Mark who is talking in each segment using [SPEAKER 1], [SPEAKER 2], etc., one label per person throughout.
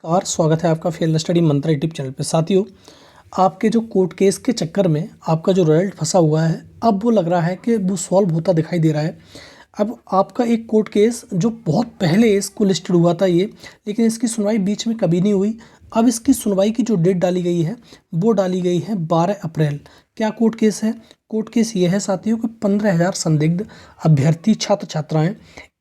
[SPEAKER 1] Car स्वागत है आपका फेयर स्टडी मंत्रा यूट्यूब चैनल पे। साथियों, आपके जो कोर्ट केस के चक्कर में आपका जो रिजल्ट फंसा हुआ है, अब वो लग रहा है कि वो सॉल्व होता दिखाई दे रहा है। अब आपका एक कोर्ट केस जो बहुत पहले इसको लिस्टेड हुआ था ये, लेकिन इसकी सुनवाई बीच में कभी नहीं हुई। अब इसकी सुनवाई की जो डेट डाली गई है वो डाली गई है 12 अप्रैल। क्या कोर्ट केस है? कोर्ट केस ये है साथियों कि 15,000 संदिग्ध अभ्यर्थी छात्र छात्राएं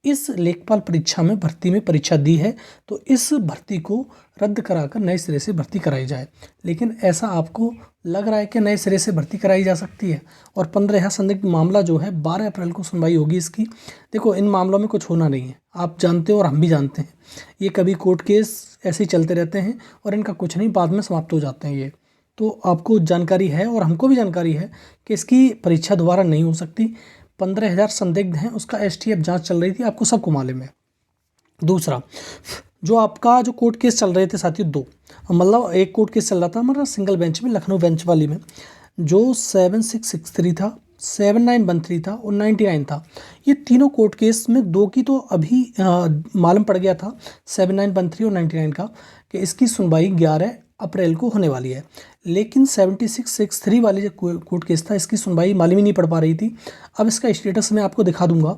[SPEAKER 1] इस लेखपाल परीक्षा में भर्ती में परीक्षा दी है, तो इस भर्ती को रद्द कराकर नए सिरे से भर्ती कराई जाए। लेकिन ऐसा आपको लग रहा है कि नए सिरे से भर्ती कराई जा सकती है? और 15,000 संदिग्ध मामला जो है 12 अप्रैल को सुनवाई होगी इसकी। देखो, इन मामलों में कुछ होना नहीं है, आप जानते हो और हम भी जानते हैं। ये कभी कोर्ट केस ऐसे ही चलते रहते हैं और इनका कुछ नहीं, बाद में समाप्त हो जाते हैं ये। तो आपको जानकारी है और हमको भी जानकारी है कि इसकी परीक्षा दोबारा नहीं हो सकती। 15,000 संदिग्ध हैं, उसका एसटीएफ जांच चल रही थी, आपको सबको मालूम है। दूसरा, जो आपका जो कोर्ट केस चल रहे थे साथियों, दो, मतलब एक कोर्ट केस चल रहा था हमारा सिंगल बेंच में, लखनऊ बेंच वाली में, जो 7663 था, 7913 था और 99 था। ये तीनों कोर्ट केस में दो की तो अभी मालूम पड़ गया था, 7913 और 99 का, कि इसकी सुनवाई 11 अप्रैल को होने वाली है। लेकिन 7663 वाली जो कोर्ट केस था, इसकी सुनवाई मालूम ही नहीं पड़ पा रही थी। अब इसका स्टेटस मैं आपको दिखा दूंगा।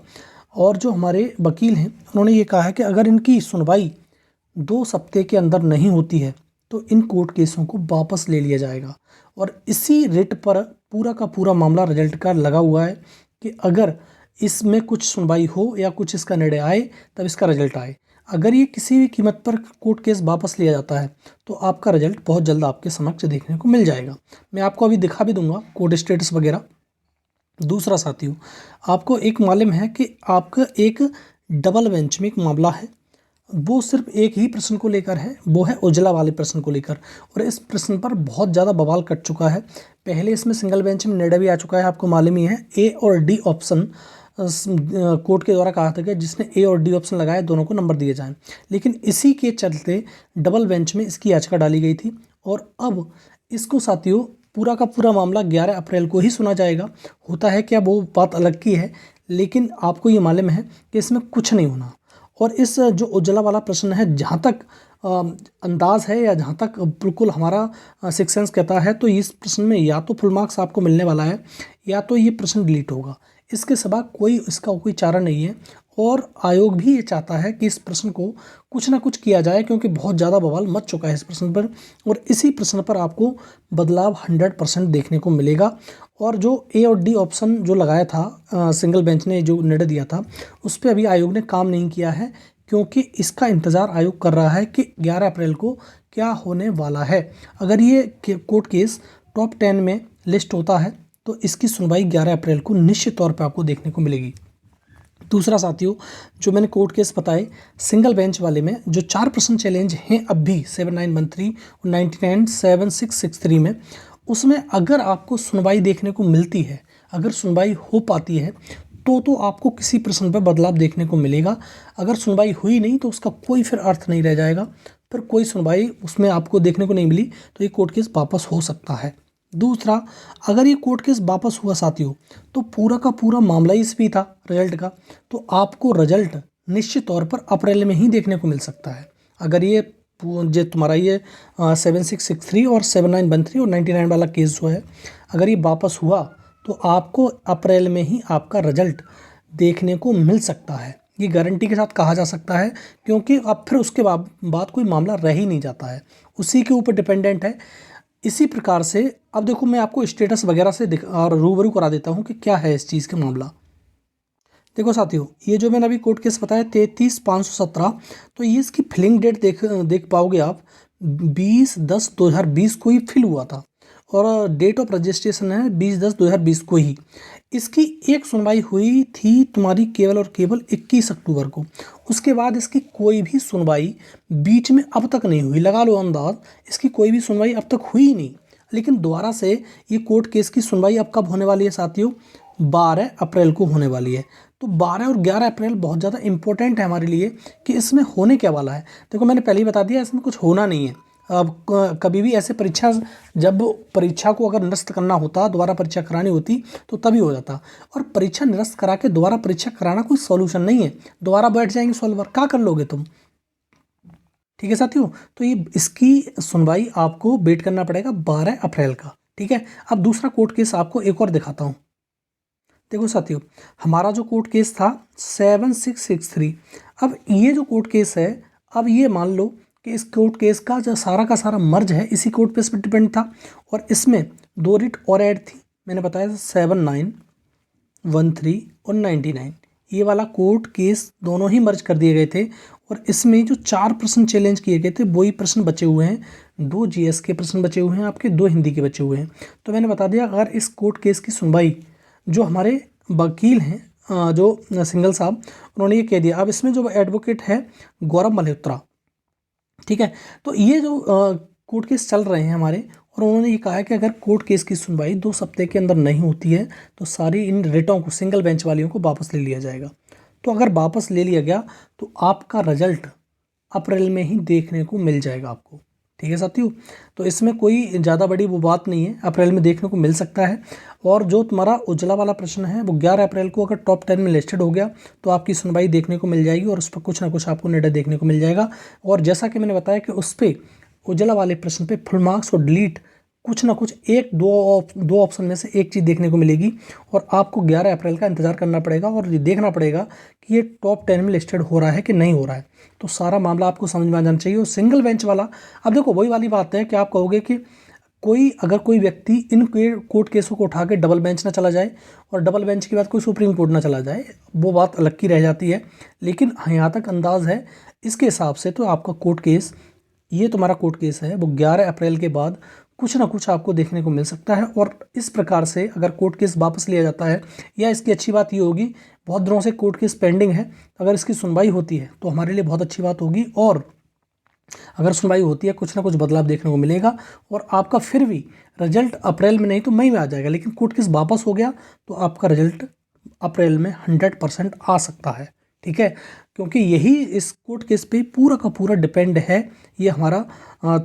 [SPEAKER 1] और जो हमारे वकील हैं उन्होंने ये कहा है कि अगर इनकी सुनवाई 2 सप्ताह के अंदर नहीं होती है तो इन कोर्ट केसों को वापस ले लिया जाएगा। और इसी रिट पर पूरा का पूरा मामला रिजल्ट का लगा हुआ है कि अगर इसमें कुछ सुनवाई हो या कुछ इसका निर्णय आए तब इसका रिजल्ट आए। अगर ये किसी भी कीमत पर कोर्ट केस वापस लिया जाता है तो आपका रिजल्ट बहुत जल्द आपके समक्ष देखने को मिल जाएगा। मैं आपको अभी दिखा भी दूंगा कोर्ट स्टेटस वगैरह। दूसरा साथियों, आपको एक मालूम है कि आपका एक डबल बेंच में एक मामला है, वो सिर्फ एक ही प्रश्न को लेकर है, वो है उज्ज्वला वाले प्रश्न को लेकर। और इस प्रश्न पर बहुत ज़्यादा बवाल कट चुका है। पहले इसमें सिंगल बेंच में निर्णय भी आ चुका है, आपको मालूम ही है। ए और डी ऑप्शन कोर्ट के द्वारा कहा था कि जिसने ए और डी ऑप्शन लगाया दोनों को नंबर दिए जाएं। लेकिन इसी के चलते डबल बेंच में इसकी याचिका डाली गई थी और अब इसको साथियों पूरा का पूरा मामला 11 अप्रैल को ही सुना जाएगा। होता है क्या, वो बात अलग की है, लेकिन आपको ये मालूम है कि इसमें कुछ नहीं होना। और इस जो उज्ज्वला वाला प्रश्न है, जहाँ तक अंदाज है या जहाँ तक बिल्कुल हमारा सिक्स सेंस कहता है, तो इस प्रश्न में या तो फुल मार्क्स आपको मिलने वाला है या तो ये प्रश्न डिलीट होगा। इसके सिवा कोई इसका कोई चारा नहीं है। और आयोग भी ये चाहता है कि इस प्रश्न को कुछ ना कुछ किया जाए, क्योंकि बहुत ज़्यादा बवाल मच चुका है इस प्रश्न पर। और इसी प्रश्न पर आपको बदलाव 100% देखने को मिलेगा। और जो ए और डी ऑप्शन जो लगाया था सिंगल बेंच ने जो निर्णय दिया था, उस पर अभी आयोग ने काम नहीं किया है, क्योंकि इसका इंतज़ार आयोग कर रहा है कि 11 अप्रैल को क्या होने वाला है। अगर ये कोर्ट केस टॉप 10 में लिस्ट होता है तो इसकी सुनवाई 11 अप्रैल को निश्चित तौर पर आपको देखने को मिलेगी। दूसरा साथियों, जो मैंने कोर्ट केस बताए सिंगल बेंच वाले में, जो 4 प्रश्न चैलेंज हैं अब भी 7913 और 99 7663 में, उसमें अगर आपको सुनवाई देखने को मिलती है, अगर सुनवाई हो पाती है तो आपको किसी प्रश्न पर बदलाव देखने को मिलेगा। अगर सुनवाई हुई नहीं तो उसका कोई फिर अर्थ नहीं रह जाएगा। फिर कोई सुनवाई उसमें आपको देखने को नहीं मिली तो ये कोर्ट केस वापस हो सकता है। दूसरा, अगर ये कोर्ट केस वापस हुआ साथियों, तो पूरा का पूरा मामला ही इस भी था रिजल्ट का, तो आपको रिजल्ट निश्चित तौर पर अप्रैल में ही देखने को मिल सकता है। अगर ये जो तुम्हारा ये 7663 और 7913 और 99 वाला केस जो है, अगर ये वापस हुआ तो आपको अप्रैल में ही आपका रिजल्ट देखने को मिल सकता है। ये गारंटी के साथ कहा जा सकता है, क्योंकि अब फिर उसके बाद कोई मामला रह ही नहीं जाता है, उसी के ऊपर डिपेंडेंट है। इसी प्रकार से अब देखो, मैं आपको स्टेटस वगैरह से और रूबरू करा देता हूँ कि क्या है इस चीज़ का मामला। देखो साथियों, ये जो मैंने अभी कोर्ट केस बताया 33/517, तो ये इसकी फिलिंग डेट देख पाओगे आप, 20/10/2020 को ही फिल हुआ था और डेट ऑफ रजिस्ट्रेशन है 20/10/2020 को ही। इसकी एक सुनवाई हुई थी तुम्हारी केवल और केवल 21 अक्टूबर को। उसके बाद इसकी कोई भी सुनवाई बीच में अब तक नहीं हुई। लगा लो अंदाज, इसकी कोई भी सुनवाई अब तक हुई नहीं। लेकिन दोबारा से ये कोर्ट केस की सुनवाई अब कब होने वाली है साथियों? 12 अप्रैल को होने वाली है। तो 12 और 11 अप्रैल बहुत ज़्यादा इंपॉर्टेंट है हमारे लिए कि इसमें होने क्या वाला है। देखो, मैंने पहले ही बता दिया, इसमें कुछ होना नहीं है। अब कभी भी ऐसे परीक्षा, जब परीक्षा को अगर निरस्त करना होता, दोबारा परीक्षा करानी होती, तो तभी हो जाता। और परीक्षा निरस्त करा के दोबारा परीक्षा कराना कोई सॉल्यूशन नहीं है। दोबारा बैठ जाएंगे सॉल्वर, क्या कर लोगे तुम? ठीक है साथियों, तो ये इसकी सुनवाई आपको वेट करना पड़ेगा 12 अप्रैल का। ठीक है, अब दूसरा कोर्ट केस आपको एक और दिखाता हूँ। देखो साथियों, हमारा जो कोर्ट केस था 7663, अब ये जो कोर्ट केस है, अब ये मान लो कि इस कोर्ट केस का सारा मर्ज है इसी कोर्ट केस पर डिपेंड था, और इसमें 2 रिट और ऐड थी। मैंने बताया था 79, 13 और 99, ये वाला कोर्ट केस दोनों ही मर्ज कर दिए गए थे, और इसमें जो 4 प्रश्न चैलेंज किए गए थे वही प्रश्न बचे हुए हैं। 2 जीएस के प्रश्न बचे हुए हैं आपके, 2 हिंदी के बचे हुए हैं। तो मैंने बता दिया, अगर इस कोर्ट केस की सुनवाई जो हमारे वकील हैं जो सिंघल साहब, उन्होंने ये कह दिया। अब इसमें जो एडवोकेट है गौरव मल्होत्रा, ठीक है, तो ये जो कोर्ट केस चल रहे हैं हमारे, और उन्होंने ये कहा है कि अगर कोर्ट केस की सुनवाई 2 सप्ताह के अंदर नहीं होती है तो सारी इन रिटों को, सिंगल बेंच वालियों को वापस ले लिया जाएगा। तो अगर वापस ले लिया गया तो आपका रिजल्ट अप्रैल में ही देखने को मिल जाएगा आपको। ठीक है साथियों, तो इसमें कोई ज़्यादा बड़ी वो बात नहीं है, अप्रैल में देखने को मिल सकता है। और जो तुम्हारा उज्ज्वला वाला प्रश्न है वो 11 अप्रैल को अगर टॉप 10 में लिस्टेड हो गया तो आपकी सुनवाई देखने को मिल जाएगी, और उस पर कुछ ना कुछ आपको निर्णय देखने को मिल जाएगा। और जैसा कि मैंने बताया कि उस पर उज्ज्वला वाले प्रश्न पे फुल मार्क्स और डिलीट कुछ ना कुछ एक दो ऑप्शन में से एक चीज़ देखने को मिलेगी, और आपको 11 अप्रैल का इंतजार करना पड़ेगा और ये देखना पड़ेगा कि ये टॉप 10 में लिस्टेड हो रहा है कि नहीं हो रहा है। तो सारा मामला आपको समझ में आ जाना चाहिए। और सिंगल बेंच वाला, अब देखो वही वाली बात है कि आप कहोगे कि अगर कोई व्यक्ति इन कोर्ट केसों को उठा के डबल बेंच ना चला जाए, और डबल बेंच के बाद कोई सुप्रीम कोर्ट ना चला जाए, वो बात अलग की रह जाती है। लेकिन यहाँ तक अंदाज है इसके हिसाब से तो आपका कोर्ट केस, ये तुम्हारा कोर्ट केस है वो 11 अप्रैल के बाद कुछ ना कुछ आपको देखने को मिल सकता है। और इस प्रकार से अगर कोर्ट केस वापस लिया जाता है, या इसकी अच्छी बात ये होगी, बहुत दिनों से कोर्ट केस पेंडिंग है, अगर इसकी सुनवाई होती है तो हमारे लिए बहुत अच्छी बात होगी। और अगर सुनवाई होती है कुछ ना कुछ बदलाव देखने को मिलेगा, और आपका फिर भी रिजल्ट अप्रैल में नहीं तो मई में आ जाएगा। लेकिन कोर्ट केस वापस हो गया तो आपका रिजल्ट अप्रैल में 100% आ सकता है। ठीक है, क्योंकि यही इस कोर्ट केस पे पूरा का पूरा डिपेंड है ये हमारा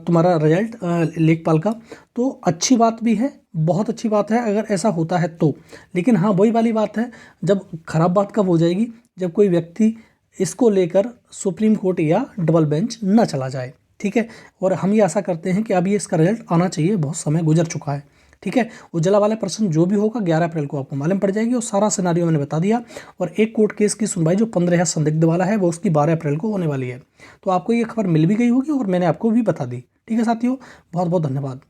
[SPEAKER 1] तुम्हारा रिजल्ट लेखपाल का। तो अच्छी बात भी है, बहुत अच्छी बात है अगर ऐसा होता है तो। लेकिन हाँ, वही वाली बात है, जब खराब बात कब हो जाएगी, जब कोई व्यक्ति इसको लेकर सुप्रीम कोर्ट या डबल बेंच ना चला जाए। ठीक है, और हम ये आशा करते हैं कि अभी इसका रिजल्ट आना चाहिए, बहुत समय गुजर चुका है। ठीक है, उज्ज्वला वाले प्रश्न जो भी होगा 11 अप्रैल को आपको मालूम पड़ जाएगी, और सारा सिनारियो मैंने बता दिया। और एक कोर्ट केस की सुनवाई जो 15 संदिग्ध वाला है वो उसकी 12 अप्रैल को होने वाली है। तो आपको ये खबर मिल भी गई होगी और मैंने आपको भी बता दी। ठीक है साथियों, बहुत बहुत धन्यवाद।